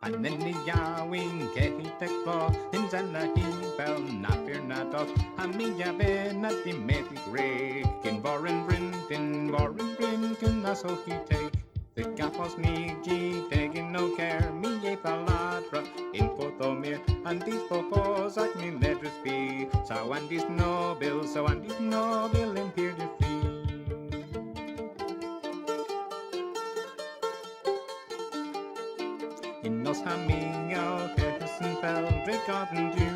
And then the yawing get the claw, in Zana he bell, not fear not of, and me yaven at the metic rake, in Warren Brinton, that's all he take. The gaffos me G taking no care, me a paladra, in Potomir, and these popos at me letters be, so and this noble, in peer to free. In nos hamingel, Kersen fell, Drickotten du,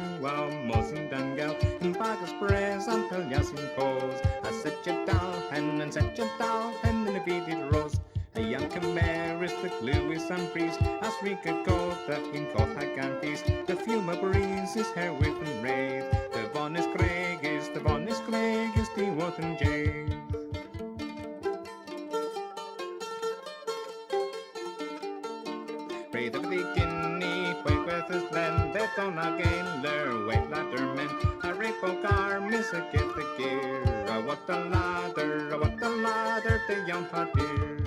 Mosen Dungel, in Bagas Press, until Yasin pose. I set your doll, and set your doll, and in a beaded rose. A young Camaris, the Lewis and Priest, as Rika gold, the in cold Hagan feast. The fume of breeze, his hair with and raised. The Von is Craig is the Wotton Jays. Pray the beginning, quake with his land, death on a gainer, wait ladder men, a rainbow car, miss a get the gear, what a ladder, the young hot deer.